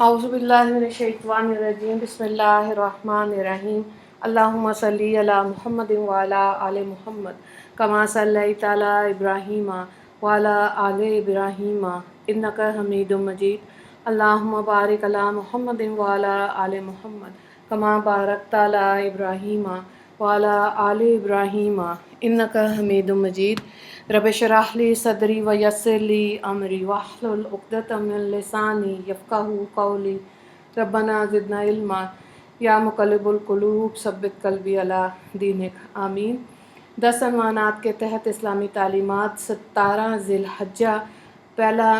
اعوذ باللہ من الشیطان الرجیم بسم اللہ الرحمن الرحیم اللہم صلی علی محمد وعلی آل محمد کما صلیت علی ابراہیم وعلی آل ابراہیم انک حمید مجید اللہم بارک علی محمد وعلی آل محمد کما بارکت علی ابراہیم وعلی آل ابراہیم انک حمید مجید رب اشرح لی صدری ویسر لی امری واحلل عقدۃ من لسانی یفقہوا قولی ربنا زدنا علما یا مقلب القلوب ثبت قلبی علی دینک آمین۔ 10 عنوانات کے تحت اسلامی تعلیمات 17 ذی الحجہ۔ پہلا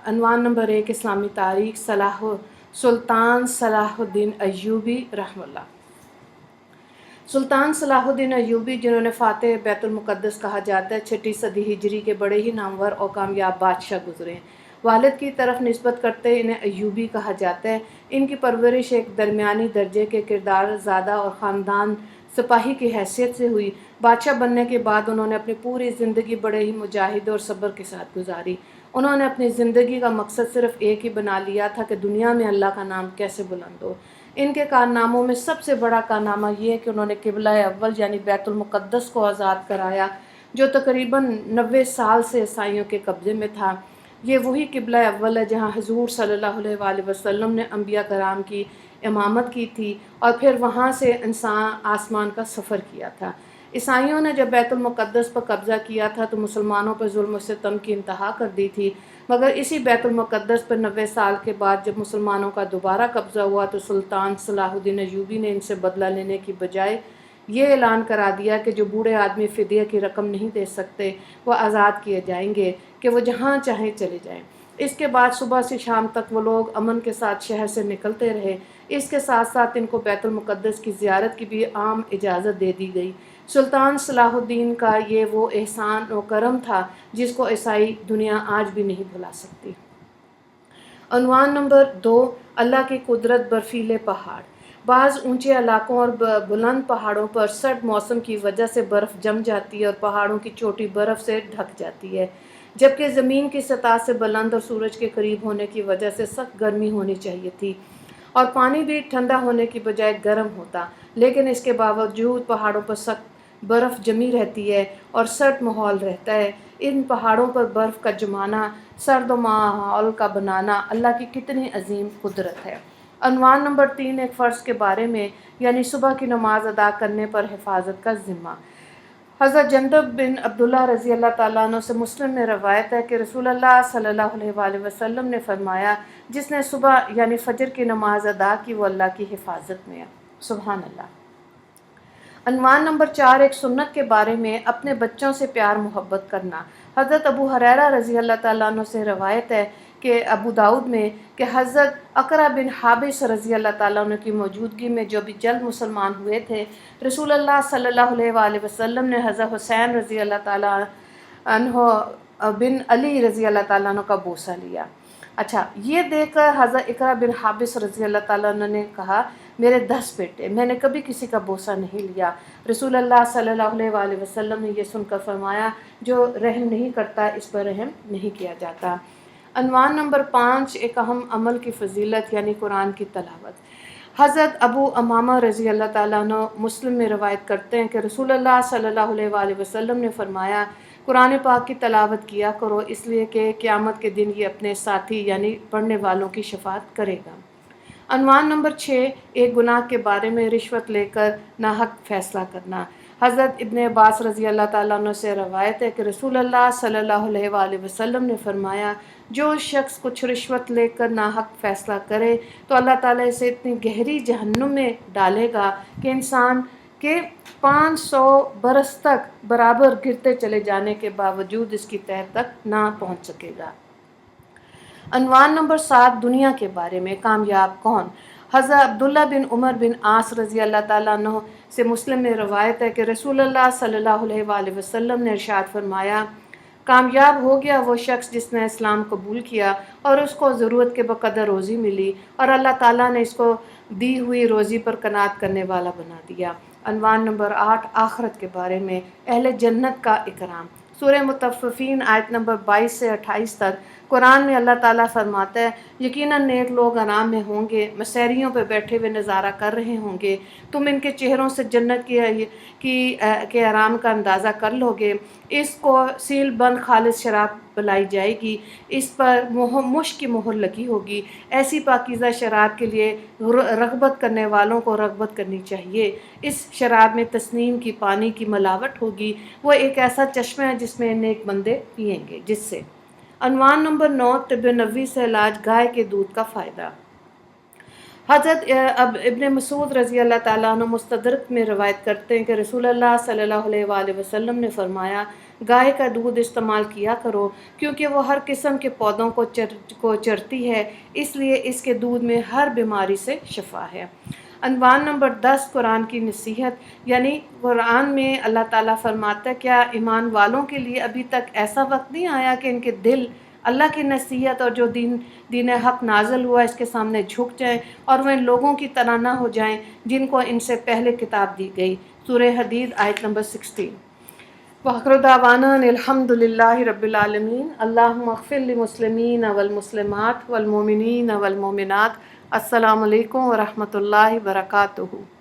عنوان نمبر 1 اسلامی تاریخ سلطان صلاح الدین ایوبی رحمہ اللہ۔ سلطان صلاح الدین ایوبی، جنہوں نے فاتح بیت المقدس کہا جاتا ہے، 6 صدی ہجری کے بڑے ہی نامور اور کامیاب بادشاہ گزرے ہیں۔ والد کی طرف نسبت کرتے انہیں ایوبی کہا جاتا ہے۔ ان کی پرورش ایک درمیانی درجے کے کردار زادہ اور خاندان سپاہی کی حیثیت سے ہوئی۔ بادشاہ بننے کے بعد انہوں نے اپنی پوری زندگی بڑے ہی مجاہدے اور صبر کے ساتھ گزاری۔ انہوں نے اپنی زندگی کا مقصد صرف ایک ہی بنا لیا تھا کہ دنیا میں اللہ کا نام کیسے بلند ہو۔ ان کے کارناموں میں سب سے بڑا کارنامہ یہ ہے کہ انہوں نے قبلہ اول یعنی بیت المقدس کو آزاد کرایا، جو تقریباً 90 سال سے عیسائیوں کے قبضے میں تھا۔ یہ وہی قبلہ اول ہے جہاں حضور صلی اللہ علیہ وآلہ وسلم نے انبیاء کرام کی امامت کی تھی اور پھر وہاں سے انسان آسمان کا سفر کیا تھا۔ عیسائیوں نے جب بیت المقدس پر قبضہ کیا تھا تو مسلمانوں پر ظلم و ستم کی انتہا کر دی تھی، مگر اسی بیت المقدس پر 90 سال کے بعد جب مسلمانوں کا دوبارہ قبضہ ہوا تو سلطان صلاح الدین ایوبی نے ان سے بدلہ لینے کی بجائے یہ اعلان کرا دیا کہ جو بوڑھے آدمی فدیہ کی رقم نہیں دے سکتے وہ آزاد کیے جائیں گے کہ وہ جہاں چاہیں چلے جائیں۔ اس کے بعد صبح سے شام تک وہ لوگ امن کے ساتھ شہر سے نکلتے رہے۔ اس کے ساتھ ساتھ ان کو بیت المقدس کی زیارت کی بھی عام اجازت دے دی گئی۔ سلطان صلاح الدین کا یہ وہ احسان و کرم تھا جس کو عیسائی دنیا آج بھی نہیں بھلا سکتی۔ عنوان نمبر 2 اللہ کی قدرت برفیلے پہاڑ۔ بعض اونچے علاقوں اور بلند پہاڑوں پر سرد موسم کی وجہ سے برف جم جاتی ہے اور پہاڑوں کی چوٹی برف سے ڈھک جاتی ہے، جبکہ زمین کی سطح سے بلند اور سورج کے قریب ہونے کی وجہ سے سخت گرمی ہونی چاہیے تھی اور پانی بھی ٹھنڈا ہونے کی بجائے گرم ہوتا، لیکن اس کے باوجود پہاڑوں پر سخت برف جمی رہتی ہے اور سرد ماحول رہتا ہے۔ ان پہاڑوں پر برف کا جمانا، سرد ماحول کا بنانا اللہ کی کتنی عظیم قدرت ہے۔ عنوان نمبر 3 ایک فرض کے بارے میں یعنی صبح کی نماز ادا کرنے پر حفاظت کا ذمہ۔ حضرت جندب بن عبداللہ رضی اللہ تعالیٰ عنہ سے مسلم میں روایت ہے کہ رسول اللہ صلی اللہ علیہ وآلہ وسلم نے فرمایا، جس نے صبح یعنی فجر کی نماز ادا کی وہ اللہ کی حفاظت میں ہے۔ سبحان اللہ۔ عنوان نمبر 4 ایک سنت کے بارے میں اپنے بچوں سے پیار محبت کرنا۔ حضرت ابو ہریرہ رضی اللہ تعالیٰ عنہ سے روایت ہے کہ ابو داؤد میں کہ حضرت اقرع بن حابس رضی اللہ تعالیٰ عنہ کی موجودگی میں جو بھی جلد مسلمان ہوئے تھے، رسول اللہ صلی اللہ علیہ وآلہ وسلم نے حضرت حسین رضی اللہ تعالیٰ عنہ بن علی رضی اللہ تعالیٰ عنہ کا بوسہ لیا۔ اچھا، یہ دیکھ کر حضرت اقرع بن حابس رضی اللہ تعالیٰ عنہ نے کہا، میرے 10 بیٹے، میں نے کبھی کسی کا بوسہ نہیں لیا۔ رسول اللہ صلی اللہ علیہ وآلہ وسلم نے یہ سن کر فرمایا، جو رحم نہیں کرتا اس پر رحم نہیں کیا جاتا۔ عنوان نمبر 5 ایک اہم عمل کی فضیلت یعنی قرآن کی تلاوت۔ حضرت ابو امامہ رضی اللہ تعالیٰ عنہ مسلم میں روایت کرتے ہیں کہ رسول اللہ صلی اللہ علیہ وآلہ وسلم نے فرمایا، قرآن پاک کی تلاوت کیا کرو، اس لیے کہ قیامت کے دن یہ اپنے ساتھی یعنی پڑھنے والوں کی شفاعت کرے گا۔ عنوان نمبر 6 ایک گناہ کے بارے میں رشوت لے کر ناحق فیصلہ کرنا۔ حضرت ابن عباس رضی اللہ تعالیٰ عنہ سے روایت ہے کہ رسول اللہ صلی اللہ علیہ وآلہ وسلم نے فرمایا، جو شخص کچھ رشوت لے کر ناحق فیصلہ کرے تو اللہ تعالیٰ اسے اتنی گہری جہنم میں ڈالے گا کہ انسان کے 500 برس تک برابر گرتے چلے جانے کے باوجود اس کی تہہ تک نہ پہنچ سکے گا۔ عنوان نمبر 7 دنیا کے بارے میں کامیاب کون۔ حضرت عبداللہ بن عمر بن عاص رضی اللہ تعالیٰ عنہ سے مسلم میں روایت ہے کہ رسول اللہ صلی اللہ علیہ وآلہ وسلم نے ارشاد فرمایا، کامیاب ہو گیا وہ شخص جس نے اسلام قبول کیا اور اس کو ضرورت کے بقدر روزی ملی اور اللہ تعالیٰ نے اس کو دی ہوئی روزی پر قناعت کرنے والا بنا دیا۔ عنوان نمبر 8 آخرت کے بارے میں اہل جنت کا اکرام۔ سورہ مطففین آیت نمبر 22 سے 28 تک قرآن میں اللہ تعالیٰ فرماتا ہے یقیناً نیک لوگ آرام میں ہوں گے، مسیریوں پہ بیٹھے ہوئے نظارہ کر رہے ہوں گے، تم ان کے چہروں سے جنت کے آرام کا اندازہ کر لو گے۔ اس کو سیل بند خالص شراب پلائی جائے گی، اس پر مشک کی مہر لگی ہوگی۔ ایسی پاکیزہ شراب کے لیے رغبت کرنے والوں کو رغبت کرنی چاہیے۔ اس شراب میں تسنیم کی پانی کی ملاوٹ ہوگی، وہ ایک ایسا چشمہ ہے جس میں نیک بندے پئیں گے۔ جس سے عنوان نمبر 9، طب نبوی سے علاج گائے کے دودھ کا فائدہ۔ حضرت ابن مسعود رضی اللہ تعالیٰ عنہ مستدرک میں روایت کرتے ہیں کہ رسول اللہ صلی اللہ علیہ وآلہ وسلم نے فرمایا، گائے کا دودھ استعمال کیا کرو کیونکہ وہ ہر قسم کے پودوں کو چرتی ہے، اس لیے اس کے دودھ میں ہر بیماری سے شفا ہے۔ عنوان نمبر 10، قرآن کی نصیحت، یعنی قرآن میں اللہ تعالیٰ فرماتا ہے کیا ایمان والوں کے لیے ابھی تک ایسا وقت نہیں آیا کہ ان کے دل اللہ کی نصیحت اور جو دین حق نازل ہوا اس کے سامنے جھک جائیں اور وہ ان لوگوں کی طرح نہ ہو جائیں جن کو ان سے پہلے کتاب دی گئی۔ سورہ حدید آیت نمبر 16۔ وآخر دعوانا الحمد للہ رب العالمین۔ اللہم اغفر للمسلمین والمسلمات والمؤمنین والمؤمنات۔ السلام علیکم ورحمۃ اللہ وبرکاتہ۔